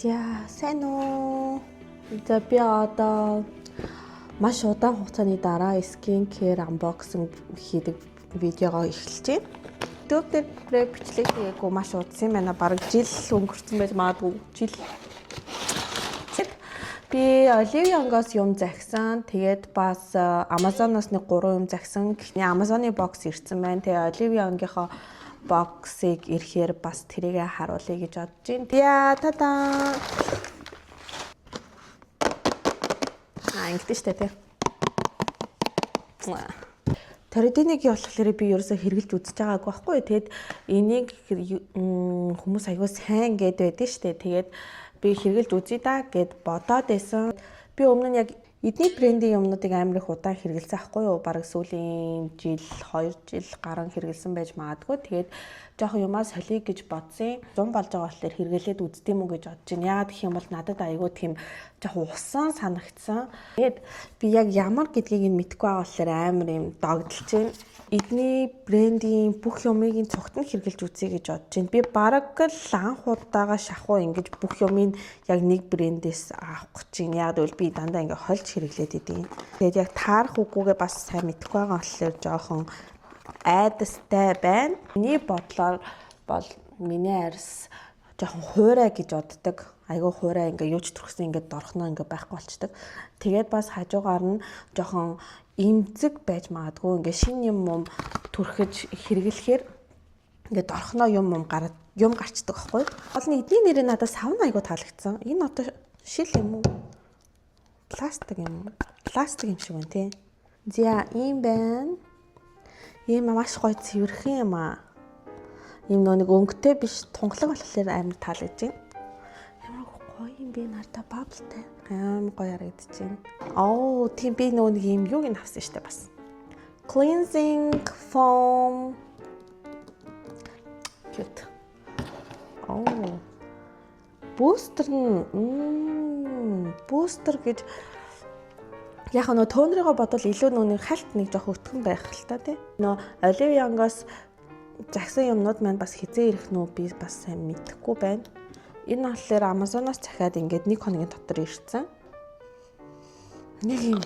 За сайн уу? За би одоо маш удаан хугацааны дараа skin care unboxing хийдэг видеогоо эхэлж байна. YouTube дээр бичлэг хийгээгүй маш удсан юм байна. Бараг жил өнгөрцөн байж магадгүй жил. Би Ollivia-нгоос юм захисан. Тэгээд бас Amazon-оос нэг 3 юм захисан. Гэхдээ Amazon-ы бокс ирсэн байна. Тэгээ Ollivia-нгийнхоо боксыг ирэхээр бас тэрийгэ харуулъя гэж бодож байна. Яа та-даа. Ингэдэж штэ тий. Торидиныгийн болохоор би ерөөсө хэрглэж үзэж байгаагүй байхгүй. Тэгэд энийг хүмүүс аягүй сайн гэд байдэн штэ. Тэгээд би хэрглэж үзье да гэд бодоод байсан. Би өмнө нь яг эдний брендийн юмнуудыг амар их удаан хэрглэсэн ахгүй юу? Бараг сүүлийн жил 2 жил гарan хэрглэсэн байж магадгүй. Тэгээд жоохон юмаа солих гэж бодсон. 100 болж байгаа болохоор хэрглээд үздэм үү гэж бодож байна. Яагаад гэх юм бол надад аягүй тийм жоохон усан санагдсан. Тэгээд би яг ямар гэдгийг нь мэдэхгүй байгаа болохоор амар юм догдолж байна. Эдний брендийн бүх юмыг цогтон хэрглэж үзье гэж бодож байна. Би бараг л анх удаага шахуу ингэж бүх юмыг яг нэг брэндээс авах гэж байна. Яг гэвэл би дандаа ингээ хольж хэрэглээд идэв. Тэгээд яг таарах үгүйгээ бас сайн мэдэхгүй байгаа болохоор жоохон айдастай байна. Миний бодлоор бол миний арьс жоохон хуурай гэж боддог. Айгүй хуурай ингээ юу ч төрхсөн ингээ дорхноо ингээ байхгүй болчдөг. Тэгээд бас хажуугаар нь жоохон имзэг байж магадгүй. Ингээ шин юм түрхэж хэрэглэхээр ингээ дорхноо юм гарчдаг байхгүй. Олны эдний нэрээ надад савна айгүй таалагдсан. Энэ одоо шил юм уу? Пластик юм. Пластик юм шиг байна тий. За ийм байна. Ийм маш гоё цэвэрхэн юм аа. Ийм нэг өнгөтэй биш тунгалаг болохоор амар таалагдж байна. Ямар гоё юм бэ надад баблтай. Амар гоё харагдаж байна. Оо тийм би нэг юм юуг нь авсан штэ бас. Cleansing foam. Cute. Оо. Бустер бустер гэж яг нөө тонерыгоо бодвол илүү нүуний хальт нэг жоох өтгөн байх л та тий. Нөө Ollivia-нгоос захисан юмнууд маань бас хизээ ирэх нөө би бас сайн мэдэхгүй байна. Энэ болохоор Amazon-оос захиад ингээд 1 хоногийн дотор ирсэн. Нэг юм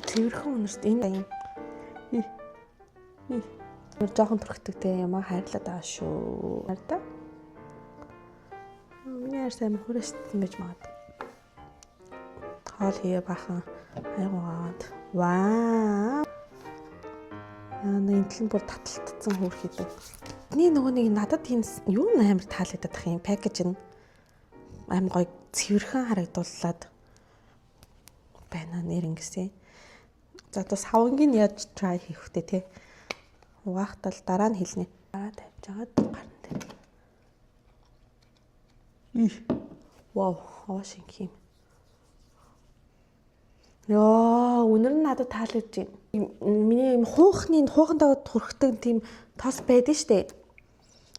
цэвэрхэн үнэрт энэ жоохон төрхтөг те юм хайрлаад байгаа шүү. Хараа. Миний арьс амар хүрээссэн байж магадгүй. Хоол хие бахан айгуугаад. Вау. Яна энтлэн бүр таталтцсан хөөрхий дүү. Эний нөгөө нэг надад тийм юу амар таалагдаад ах юм пакэж нь амар гоё цэвэрхэн харагдууллаад байна нэр ингэсэн. За одоо савангийн яаж try хийх вэ те. Угаахтал дараа нь хэлнэ. Дараа тавьж агаад гарна те. Вау, хоошин юм. Яа, үнэр нь надад таалагдж байна. Миний юм хуухандаа хүрхдэг тийм тос байдаг штэ.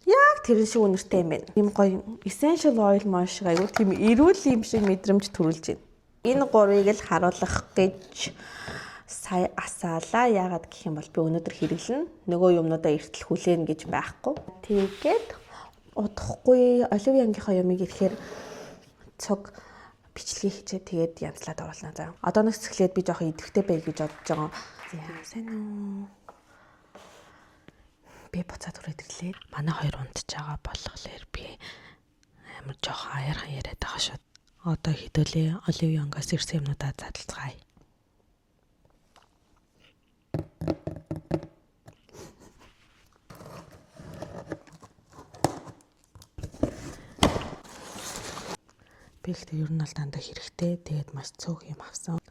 Яг тэр шиг үнэртэй юм байна. Ийм гоё essential oil маш аюу тийм эрүүл юм шиг мэдрэмж төрүүлж байна. Энэ гурыг л харуулах гэж сая асаалаа. Яагаад гэх юм бол би өнөөдөр хэрэглэнэ. Нөгөө юмнуудаа эртэл хүлээн гэж байхгүй. Тэгээд удахгүй Ollivia-нгийнхаа юмыг ирэхээр цог бичлэгээ хийчээ тэгээд янзлаад оруулна заа. Одооноос эхлээд би жоохон идэвхтэй бай гэж бодож байгаа. За сайн уу. Би буцаад үрээд манай хоёр унтж байгаа болохоор би амар жоохон аяархан яриад байгаа шүү. Одоо хэдүүлээ Ollivia-нгоос ирсэн юмнуудаа задлцгаая. Би ихтэй ер нь бол дандаа хэрэгтэй. Тэгээд маш цөөх юм авсан.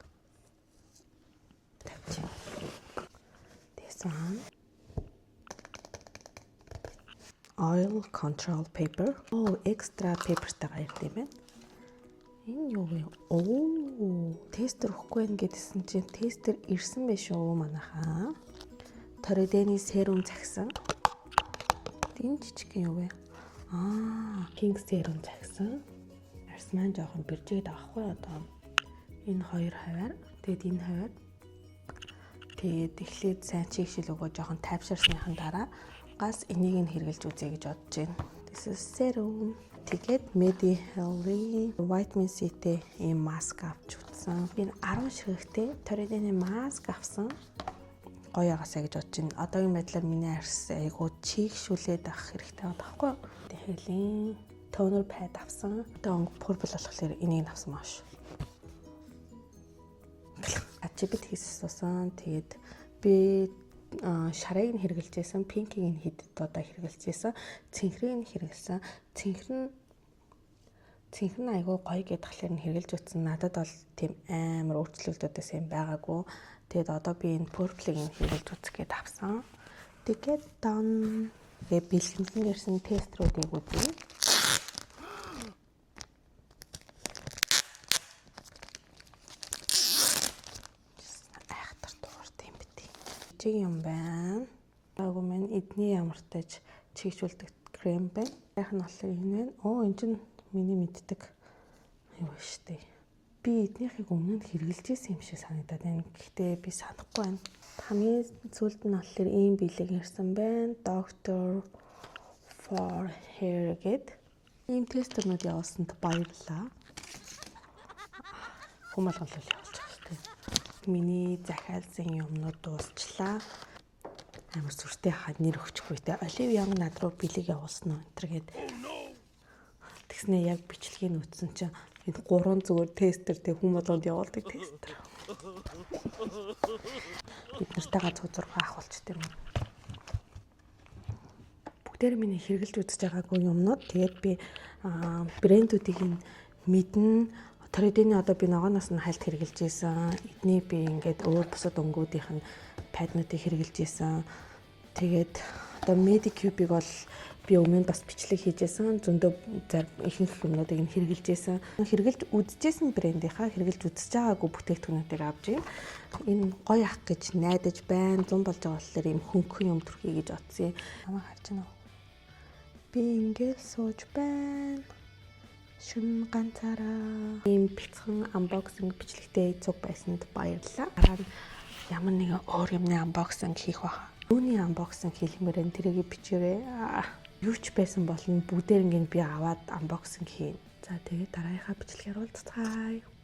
Тавьчих. This one. Oil control paper. Oh, extra paper-тайгаа ирд юм байна. Энэ юу вэ? Оо, тестер өгөхгүй байх гэдсэн чинь тестер ирсэн байх шүү манайхаа. Торидений серум захисан. Энэ жижиг юм юу вэ? King серум захисан. Арьс маань жоохон бэржээд авахгүй одоо. Энэ хоёр хаваар, тэгээд энэ хаваар. Тэгээд эхлээд сайн чигшил өгөө жоохон тайвширсныхан дараа газ энийг нь хэрглэж үзье гэж бодож байна. This is serum. Тэгээд Mediheal Vitamin C-тэй ийм маск авч утсан. Би 10 ширхэгтэй Torridini маск авсан. Гоё ягаасаа гэж бодож байна. Одоогийн байдлаар миний арьс айгуу чийгшүүлээд авах хэрэгтэй байна таахгүй. Mediheal toner pad авсан. Одоо purple болохоор энийг авсан маш. Ачибит хийсэн. Тэгээд би шарыг нь хэрэглэжсэн, пинкийг нь хэд удаа хэрэглэжсэн, цэнхрийг нь хэрэглэсэн. Цэнхэр нь айгүй гоё гэдэг талаар нь хэрэглэж утсан. Надад бол тийм амар өөрчлөлтүүдээс юм байгаагүй. Тэгээд одоо би энэ purple-ийг нь хэрэглэж үзэх гээд авсан. Тэгээд бэлгэмлэн ирсэн тестрүүдийг үзье. Юм байна. Агуу маань эдний ямартайж чийгшүүлдэг крем байна. Яг нь болохоор энэ байна. Энэ чинь миний мэддэг юу вэ штэ. Би эднийхийг өмнө нь хэрэглэж исэн юм шиг санагдаад байна. Гэхдээ би санахгүй байна. Хамгийн сүүлд нь болохоор ийм бэлэг ирсэн байна. Dr. For Hair гэд. Ийм тестернүүд явуулсанд баярлалаа. Хүмүүлгэл явуулж байгаа штэ. Миний захиалсан юмнууд дуусчлаа. Амар сүртэй хаад нэр өгчихгүй те. Оливиан над руу бэлэг явуулсан уу энэ гээд. Тэгснэ яг бичлэгийг үтсэн чинь энэ 3 зүгээр тестер те хүмүүлгэнд явуулдаг тестер. Бид нартайгаа цуцурх авахулчт юм. Бүгдээр миний хэрэгэлж үзэж байгаагүй юмнууд. Тэгээд би брэндүүдийг мэднэ. Torridini одоо би ногооноос нь хальт хэрэглэж ийсэн. Эдний би ингээд өөр бусад өнгүүдийнх нь паднуудыг хэрэглэж ийсэн. Тэгээд одоо Medicube-ийг бол би өмнө бас бичлэг хийж ийсэн. Зөндөө ихэнх юмнуудыг нь хэрэглэж ийсэн. Хэрэглэж үзэжсэн брэндийнхаа хэрэглэж үзэж байгаагүй бүтээгдэхүүнүүдийг авч ийм. Энэ гоё ах гэж найдаж байна. 100 болж байгаа болохоор ийм хөнгөн юм төрхий гэж бодсон. Намайг харж байна уу? Би ингээд сууж байна. Шүн ганцаараа ийм бэлтгэн unboxing бичлэгтэй цуг байсанд баярлалаа. Дараа нь ямар нэгэн өөр юмны unboxing хийх баха. Юуны unboxing хийлмээр энэ тэрийг бичээрэй. Юу ч байсан болно бүгдээр ингээд би аваад unboxing хийн. За тэгээд дараагийнхаа бичлэгээр уулзцгаая.